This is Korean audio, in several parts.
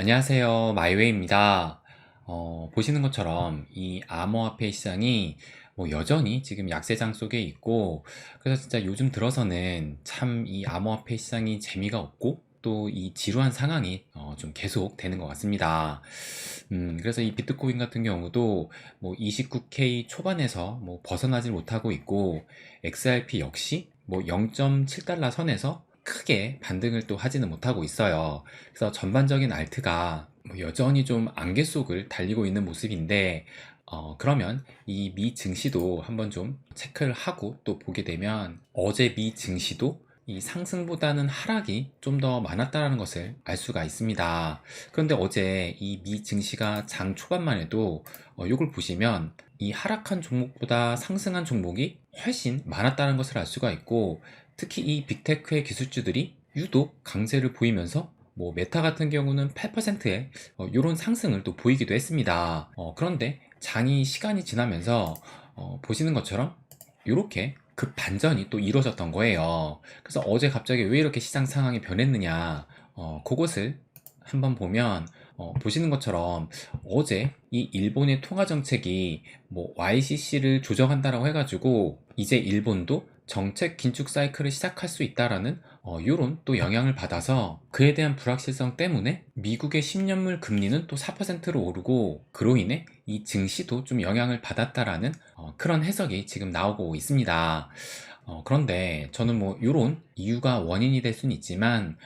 안녕하세요. 마이웨이입니다. 보시는 것처럼 이 암호화폐 시장이 여전히 지금 약세장 속에 있고, 그래서 진짜 요즘 들어서는 참 이 암호화폐 시장이 재미가 없고, 또 이 지루한 상황이 좀 계속 되는 것 같습니다. 그래서 이 비트코인 같은 경우도 29K 초반에서 벗어나질 못하고 있고, XRP 역시 0.7달러 선에서 크게 반등을 또 하지는 못하고 있어요. 그래서 전반적인 알트가 여전히 좀 안개 속을 달리고 있는 모습인데, 그러면 이 미 증시도 한번 좀 체크를 하고 또 보게 되면, 어제 미 증시도 이 상승보다는 하락이 좀 더 많았다는 것을 알 수가 있습니다. 그런데 어제 이 미 증시가 장 초반만 해도 이걸 보시면 이 하락한 종목보다 상승한 종목이 훨씬 많았다는 것을 알 수가 있고, 특히 이 빅테크의 기술주들이 유독 강세를 보이면서 메타 같은 경우는 8%의 이런 상승을 또 보이기도 했습니다. 그런데 장이 시간이 지나면서 보시는 것처럼 이렇게 급반전이 또 이루어졌던 거예요. 그래서 어제 갑자기 왜 이렇게 시장 상황이 변했느냐, 그것을 한번 보면, 보시는 것처럼 어제 이 일본의 통화 정책이 YCC를 조정한다라고 해가지고 이제 일본도 정책 긴축 사이클을 시작할 수 있다라는 이런 또 영향을 받아서, 그에 대한 불확실성 때문에 미국의 10년물 금리는 또 4%로 오르고, 그로 인해 이 증시도 좀 영향을 받았다라는 그런 해석이 지금 나오고 있습니다. 그런데 저는 이런 이유가 원인이 될 수는 있지만,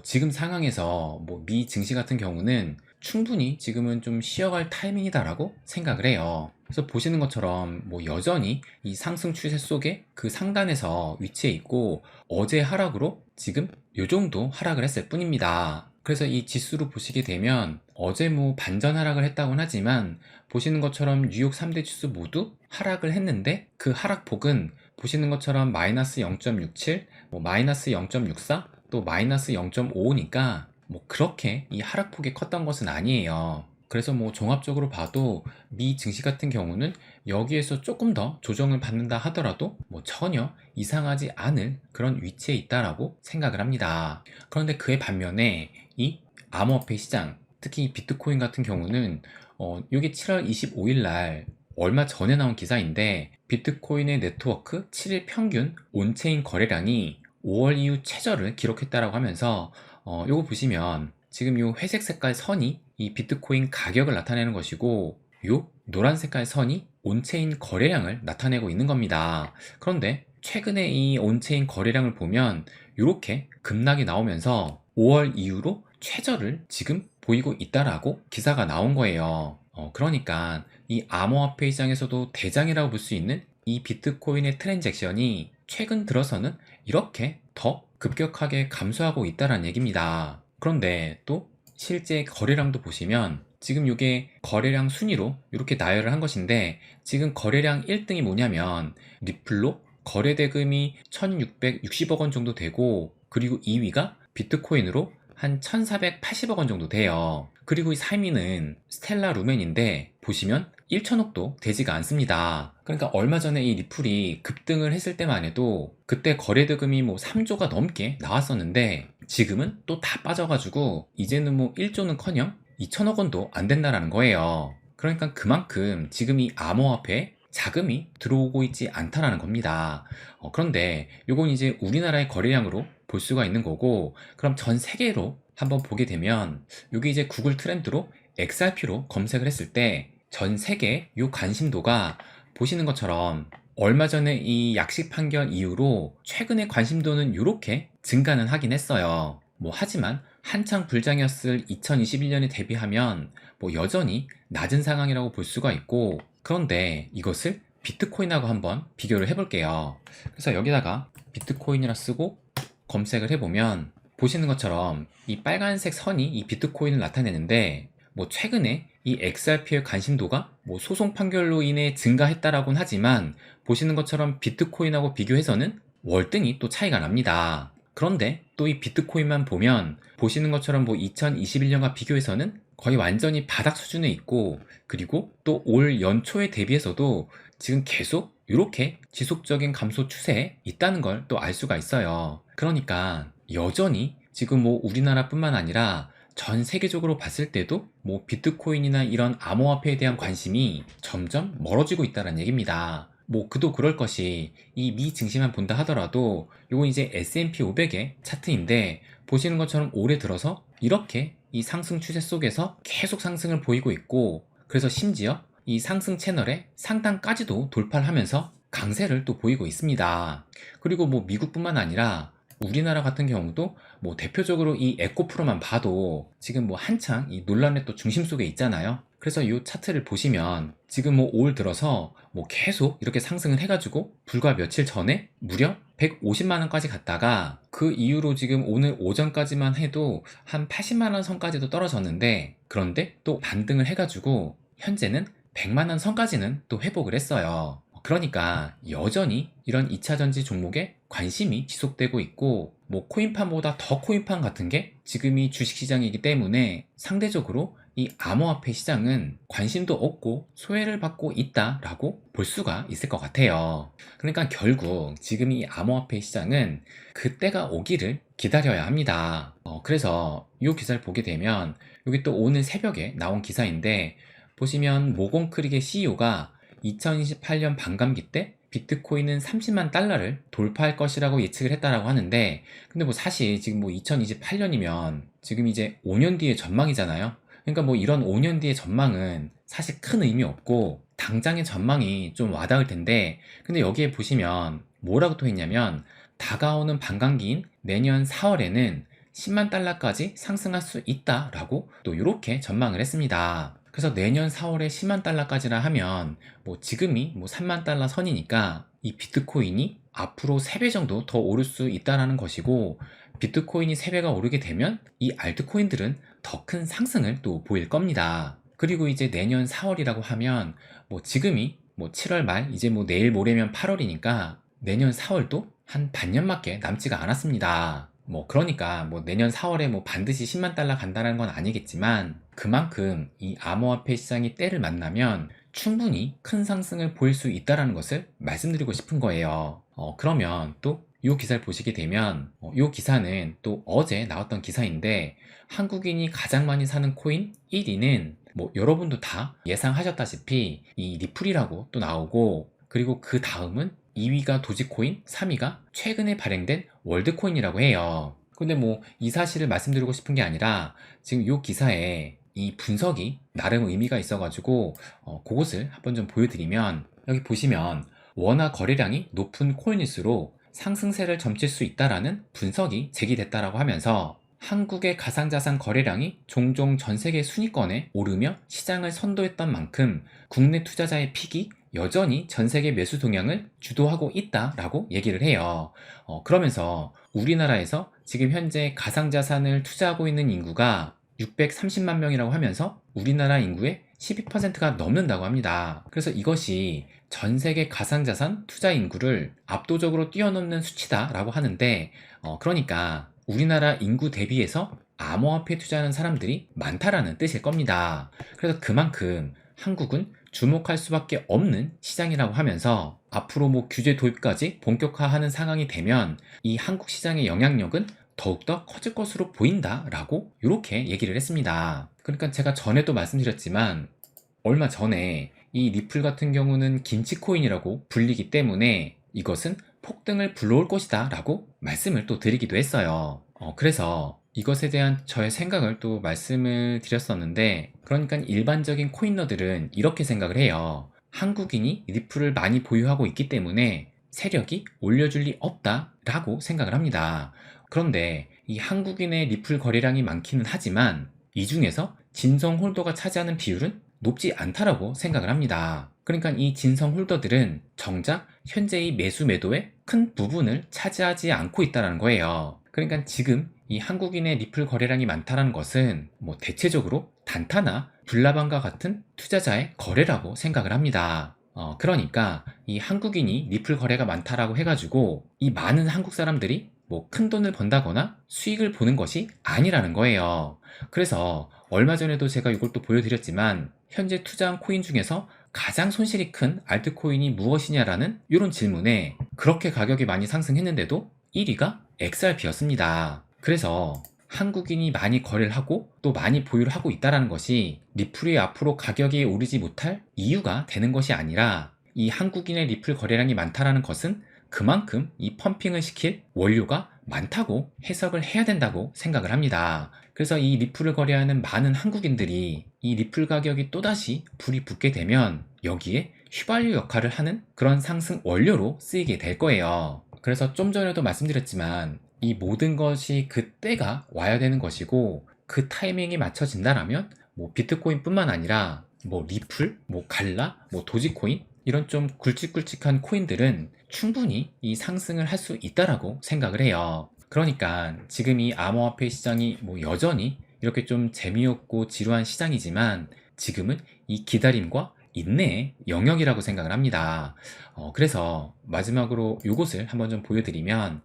지금 상황에서 미 증시 같은 경우는 충분히 지금은 좀 쉬어갈 타이밍이다라고 생각을 해요. 그래서 보시는 것처럼 여전히 이 상승 추세 속에 그 상단에서 위치해 있고, 어제 하락으로 지금 요 정도 하락을 했을 뿐입니다. 그래서 이 지수로 보시게 되면 어제 반전 하락을 했다고는 하지만, 보시는 것처럼 뉴욕 3대 지수 모두 하락을 했는데, 그 하락폭은 보시는 것처럼 마이너스 0.67, 마이너스 0.64, 또 마이너스 0.55니까 그렇게 이 하락폭이 컸던 것은 아니에요. 그래서 종합적으로 봐도 미 증시 같은 경우는 여기에서 조금 더 조정을 받는다 하더라도 전혀 이상하지 않을 그런 위치에 있다라고 생각을 합니다. 그런데 그에 반면에 이 암호화폐 시장, 특히 비트코인 같은 경우는 이게 7월 25일 날 얼마 전에 나온 기사인데, 비트코인의 네트워크 7일 평균 온체인 거래량이 5월 이후 최저를 기록했다라고 하면서, 요거 보시면 지금 요 회색 색깔 선이 이 비트코인 가격을 나타내는 것이고, 요 노란 색깔 선이 온체인 거래량을 나타내고 있는 겁니다. 그런데 최근에 이 온체인 거래량을 보면 이렇게 급락이 나오면서 5월 이후로 최저를 지금 보이고 있다라고 기사가 나온 거예요. 그러니까 이 암호화폐 시장에서도 대장이라고 볼 수 있는 이 비트코인의 트랜잭션이 최근 들어서는 이렇게 더 급격하게 감소하고 있다는 얘기입니다. 그런데 또 실제 거래량도 보시면, 지금 이게 거래량 순위로 이렇게 나열을 한 것인데, 지금 거래량 1등이 뭐냐면 리플로 거래 대금이 1660억 원 정도 되고, 그리고 2위가 비트코인으로 한 1480억 원 정도 돼요. 그리고 이 3위는 스텔라 루멘인데, 보시면 1천억도 되지가 않습니다. 그러니까 얼마 전에 이 리플이 급등을 했을 때만 해도 그때 거래 대금이 3조가 넘게 나왔었는데, 지금은 또 다 빠져가지고 이제는 1조는커녕 2천억 원도 안 된다라는 거예요. 그러니까 그만큼 지금 이 암호화폐에 자금이 들어오고 있지 않다라는 겁니다. 그런데 이건 이제 우리나라의 거래량으로 볼 수가 있는 거고, 그럼 전 세계로 한번 보게 되면, 이게 이제 구글 트렌드로 XRP로 검색을 했을 때 전 세계 요 관심도가, 보시는 것처럼 얼마 전에 이 약식 판결 이후로 최근의 관심도는 이렇게 증가는 하긴 했어요. 하지만 한창 불장이었을 2021년에 대비하면 여전히 낮은 상황이라고 볼 수가 있고, 그런데 이것을 비트코인하고 한번 비교를 해볼게요. 그래서 여기다가 비트코인이라 쓰고 검색을 해보면, 보시는 것처럼 이 빨간색 선이 이 비트코인을 나타내는데, 최근에 이 XRP의 관심도가 소송 판결로 인해 증가했다라고는 하지만, 보시는 것처럼 비트코인하고 비교해서는 월등히 또 차이가 납니다. 그런데 또 이 비트코인만 보면, 보시는 것처럼 2021년과 비교해서는 거의 완전히 바닥 수준에 있고, 그리고 또 올 연초에 대비해서도 지금 계속 이렇게 지속적인 감소 추세에 있다는 걸 또 알 수가 있어요. 그러니까 여전히 지금 우리나라뿐만 아니라 전 세계적으로 봤을 때도 뭐 비트코인이나 이런 암호화폐에 대한 관심이 점점 멀어지고 있다는 얘기입니다. 뭐 그도 그럴 것이 이 미 증시만 본다 하더라도 요건 이제 S&P 500의 차트인데 보시는 것처럼 올해 들어서 이렇게 이 상승 추세 속에서 계속 상승을 보이고 있고, 그래서 심지어 이 상승 채널의 상단까지도 돌파를 하면서 강세를 또 보이고 있습니다. 그리고 뭐 미국뿐만 아니라 우리나라 같은 경우도 뭐 대표적으로 이 에코프로만 봐도 지금 뭐 한창 이 논란의 또 중심 속에 있잖아요. 그래서 이 차트를 보시면 지금 뭐 올 들어서 뭐 계속 이렇게 상승을 해가지고 불과 며칠 전에 무려 150만 원까지 갔다가 그 이후로 지금 오늘 오전까지만 해도 한 80만 원 선까지도 떨어졌는데, 그런데 또 반등을 해가지고 현재는 100만 원 선까지는 또 회복을 했어요. 그러니까 여전히 이런 2차 전지 종목에 관심이 지속되고 있고, 뭐 코인판보다 더 코인판 같은 게 지금이 주식시장이기 때문에 상대적으로 이 암호화폐 시장은 관심도 없고 소외를 받고 있다라고 볼 수가 있을 것 같아요. 그러니까 결국 지금 이 암호화폐 시장은 그때가 오기를 기다려야 합니다. 그래서 이 기사를 보게 되면 여기 또 오늘 새벽에 나온 기사인데, 보시면 모건 크릭의 CEO가 2028년 반감기 때 비트코인은 30만 달러를 돌파할 것이라고 예측을 했다라고 하는데, 근데 뭐 사실 지금 뭐 2028년이면 지금 이제 5년 뒤의 전망이잖아요. 그러니까 뭐 이런 5년 뒤의 전망은 사실 큰 의미 없고 당장의 전망이 좀 와닿을 텐데, 근데 여기에 보시면 뭐라고 또 했냐면 다가오는 반감기인 내년 4월에는 10만 달러까지 상승할 수 있다라고 또 이렇게 전망을 했습니다. 그래서 내년 4월에 10만 달러까지라 하면 뭐 지금이 뭐 3만 달러 선이니까 이 비트코인이 앞으로 3배 정도 더 오를 수 있다라는 것이고, 비트코인이 3배가 오르게 되면 이 알트코인들은 더 큰 상승을 또 보일 겁니다. 그리고 이제 내년 4월이라고 하면 뭐 지금이 뭐 7월 말, 이제 뭐 내일 모레면 8월이니까 내년 4월도 한 반년밖에 남지가 않았습니다. 뭐 그러니까 뭐 내년 4월에 뭐 반드시 10만 달러 간다는 건 아니겠지만, 그만큼 이 암호화폐 시장이 때를 만나면 충분히 큰 상승을 보일 수 있다는 것을 말씀드리고 싶은 거예요. 그러면 또 이 기사를 보시게 되면 이 기사는 또 어제 나왔던 기사인데, 한국인이 가장 많이 사는 코인 1위는 뭐 여러분도 다 예상하셨다시피 이 리플이라고 또 나오고, 그리고 그 다음은 2위가 도지코인, 3위가 최근에 발행된 월드코인이라고 해요. 근데 뭐 이 사실을 말씀드리고 싶은 게 아니라 지금 이 기사에 이 분석이 나름 의미가 있어가지고 그것을 한번 좀 보여드리면, 여기 보시면 원화 거래량이 높은 코인일수록 상승세를 점칠 수 있다라는 분석이 제기됐다라고 하면서, 한국의 가상자산 거래량이 종종 전 세계 순위권에 오르며 시장을 선도했던 만큼 국내 투자자의 픽이 여전히 전 세계 매수 동향을 주도하고 있다라고 얘기를 해요. 그러면서 우리나라에서 지금 현재 가상자산을 투자하고 있는 인구가 630만 명이라고 하면서 우리나라 인구의 12%가 넘는다고 합니다. 그래서 이것이 전 세계 가상자산 투자 인구를 압도적으로 뛰어넘는 수치다라고 하는데, 그러니까 우리나라 인구 대비해서 암호화폐 투자하는 사람들이 많다라는 뜻일 겁니다. 그래서 그만큼 한국은 주목할 수밖에 없는 시장이라고 하면서, 앞으로 뭐 규제 도입까지 본격화하는 상황이 되면 이 한국 시장의 영향력은 더욱더 커질 것으로 보인다라고 이렇게 얘기를 했습니다. 그러니까 제가 전에도 말씀드렸지만 얼마 전에 이 리플 같은 경우는 김치코인이라고 불리기 때문에 이것은 폭등을 불러올 것이다 라고 말씀을 또 드리기도 했어요. 그래서 이것에 대한 저의 생각을 또 말씀을 드렸었는데, 그러니까 일반적인 코인러들은 이렇게 생각을 해요. 한국인이 리플을 많이 보유하고 있기 때문에 세력이 올려줄 리 없다 라고 생각을 합니다. 그런데 이 한국인의 리플 거래량이 많기는 하지만 이 중에서 진성 홀더가 차지하는 비율은 높지 않다라고 생각을 합니다. 그러니까 이 진성 홀더들은 정작 현재의 매수 매도의 큰 부분을 차지하지 않고 있다는 거예요. 그러니까 지금 이 한국인의 리플 거래량이 많다는 것은 뭐 대체적으로 단타나 불나방과 같은 투자자의 거래라고 생각을 합니다. 그러니까 이 한국인이 리플 거래가 많다라고 해가지고 이 많은 한국 사람들이 뭐 큰 돈을 번다거나 수익을 보는 것이 아니라는 거예요. 그래서 얼마 전에도 제가 이걸 또 보여드렸지만, 현재 투자한 코인 중에서 가장 손실이 큰 알트코인이 무엇이냐라는 이런 질문에 그렇게 가격이 많이 상승했는데도 1위가 XRP였습니다. 그래서 한국인이 많이 거래를 하고 또 많이 보유를 하고 있다는 것이 리플이 앞으로 가격이 오르지 못할 이유가 되는 것이 아니라 이 한국인의 리플 거래량이 많다는 것은 그만큼 이 펌핑을 시킬 원료가 많다고 해석을 해야 된다고 생각을 합니다. 그래서 이 리플을 거래하는 많은 한국인들이 이 리플 가격이 또다시 불이 붙게 되면 여기에 휘발유 역할을 하는 그런 상승 원료로 쓰이게 될 거예요. 그래서 좀 전에도 말씀드렸지만 이 모든 것이 그때가 와야 되는 것이고 그 타이밍이 맞춰진다라면 뭐 비트코인뿐만 아니라 뭐 리플, 뭐 갈라, 뭐 도지코인 이런 좀 굵직굵직한 코인들은 충분히 이 상승을 할 수 있다라고 생각을 해요. 그러니까 지금 이 암호화폐 시장이 뭐 여전히 이렇게 좀 재미없고 지루한 시장이지만 지금은 이 기다림과 인내의 영역이라고 생각을 합니다. 그래서 마지막으로 이것을 한번 좀 보여드리면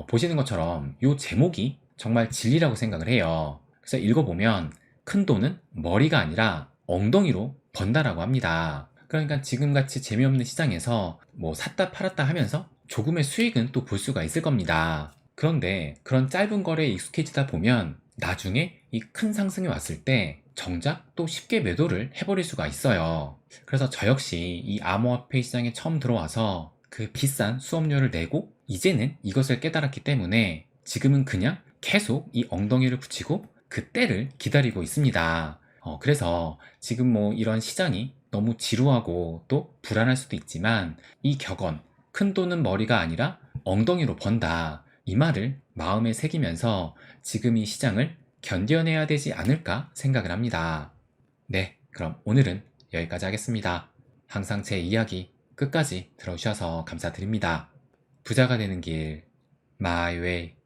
보시는 것처럼 이 제목이 정말 진리라고 생각을 해요. 그래서 읽어보면 큰 돈은 머리가 아니라 엉덩이로 번다라고 합니다. 그러니까 지금같이 재미없는 시장에서 뭐 샀다 팔았다 하면서 조금의 수익은 또 볼 수가 있을 겁니다. 그런데 그런 짧은 거래에 익숙해지다 보면 나중에 이 큰 상승이 왔을 때 정작 또 쉽게 매도를 해버릴 수가 있어요. 그래서 저 역시 이 암호화폐 시장에 처음 들어와서 그 비싼 수업료를 내고 이제는 이것을 깨달았기 때문에 지금은 그냥 계속 이 엉덩이를 붙이고 그 때를 기다리고 있습니다. 그래서 지금 뭐 이런 시장이 너무 지루하고 또 불안할 수도 있지만 이 격언, 큰 돈은 머리가 아니라 엉덩이로 번다. 이 말을 마음에 새기면서 지금 이 시장을 견뎌내야 되지 않을까 생각을 합니다. 네, 그럼 오늘은 여기까지 하겠습니다. 항상 제 이야기 끝까지 들어주셔서 감사드립니다. 부자가 되는 길, My Way.